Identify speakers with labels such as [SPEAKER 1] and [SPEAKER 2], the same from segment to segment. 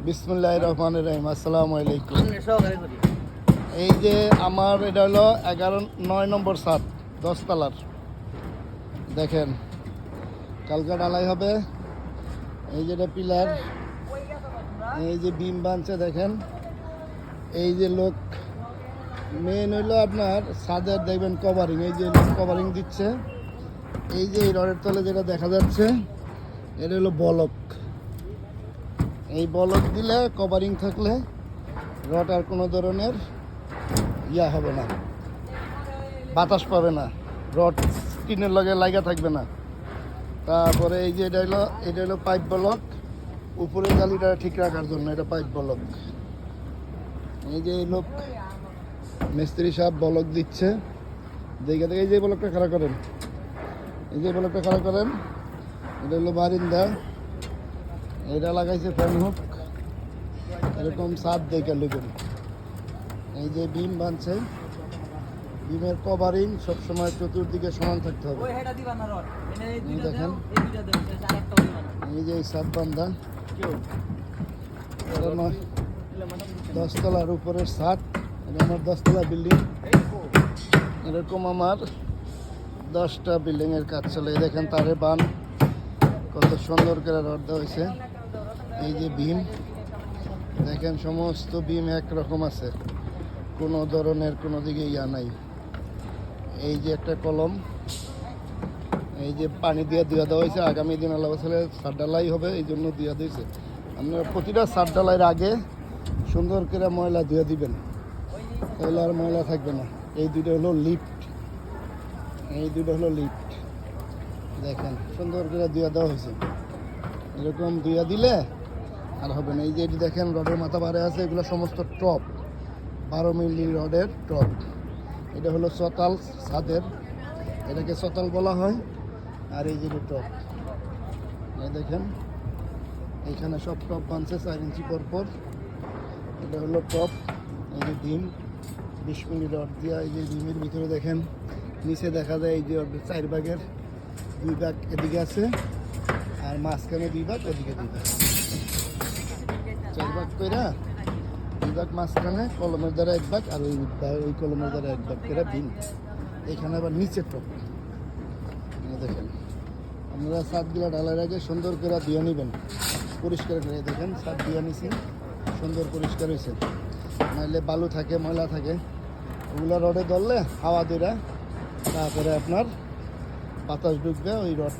[SPEAKER 1] বিসমিল্লাহির রহমানির রহিম। আসসালামু আলাইকুম। এই যে আমার এটা হলো 9 নম্বর ছাদ, 10 তলার। দেখেন কালকা ঢালাই হবে। এই যে এটা পিলার, এই যে বিম বানছে দেখেন। এই যে লোক মেন হইলো আপনার ছাদের দেখবেন কভারিং, এই যে কভারিং দিচ্ছে। এই যে এই রডের তলে যেটা দেখা যাচ্ছে এটা হলো বলক। এই বলক দিলে কভারিং থাকলে রড আর কোনো ধরনের হবে না, বাতাস পাবে না, রড স্কিনের লগে লাগা থাকবে না। তারপরে এই যে এটা হলো পাইপ বলক, উপরে জালিটা ঠিক রাখার জন্য এটা পাইপ বলক। এই যে লোক মিস্ত্রি সাহেব বলক দিচ্ছে দেখে দেখে। এই যে বলকটা খাড়া করেন, এই যে বলকটা খাড়া করেন। এটা হলো বারিন্দা, এটা লাগাইছে ফ্যান হুক। এরকম ছাদ দেখে লুকেন। এই যে বিম বানছে, বিমের কভারিং সবসময় চতুর্দিকে সমান থাকতে হবে। দেখেন এই যে ছাদ বান্ধা, 10 তলার উপরের ছাদ। এটা আমার 10 তলা বিল্ডিং। এরকম আমার 10টা বিল্ডিং এর কাজ চলে। দেখেন তারে বান কত সুন্দর করে রড দেওয়া হয়েছে। এই যে বিম দেখেন, সমস্ত বিম একরকম আছে, কোনো ধরনের কোনো দিকে নাই। এই যে একটা কলম, এই যে পানি দিয়ে দেওয়া হয়েছে। আগামী দিন আল্লাহ ছেলে ছাদ ঢালাই হবে, এই জন্য দিয়া দিয়েছে। আপনারা প্রতিটা ছাদ ঢালাইয়ের আগে সুন্দর করে ময়লা দিয়ে দিবেন, তাহলে আর ময়লা থাকবে না। এই দুটো হলো লিফট, এই দুটো হলো লিফট। দেখেন সুন্দর করে দেওয়া হয়েছে। এরকম দিলে আর হবে না। এই যে এটি দেখেন রডের মাথা বাড়ে আছে, এগুলো সমস্ত টপ, 12 মিলি রডের টপ। এটা হলো চতাল ছাদের, এটাকে চতাল বলা হয়। আর এই যে টপ, এই দেখেন এইখানে সব টপ বানছে 4 ইঞ্চি পর। এটা হলো টপ। এই যে ডিম 20 মিলি রড দিয়া। এই যে ডিমের ভিতরে দেখেন নিচে দেখা যায় এই যে 4 ভাগের 2 ভাগ এদিকে আছে, আর মাঝখানে 2 ভাগ, ওদিকে 2 ভাগ, 4 ভাগ কইরা 2 ভাগ মাঝখানে কলমের দ্বারা 1 ভাগ, আর ওই কলমের দ্বারা 1 ভাগ করে ডিম। এখানে আবার নিচে টপ। দেখেন আপনারা ছাদগুলা ঢালার আগে সুন্দর করে দিয়ে নেবেন, পরিষ্কার করে। দেখেন ছাদ দিয়ে নিছি, সুন্দর পরিষ্কার হয়েছে। নাহলে বালু থাকে, ময়লা থাকে, ওগুলো রডে ধরলে হাওয়া দিলে তারপরে আপনার বাতাস ঢুকবে, ওই রড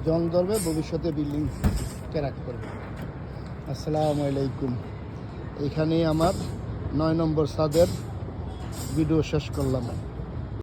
[SPEAKER 1] জং ধরবে, ভবিষ্যতে বিল্ডিং ক্র্যাক করবে। আসসালামু আলাইকুম। এখানেই আমার 9 নম্বর ছাদের ভিডিও শেষ করলাম।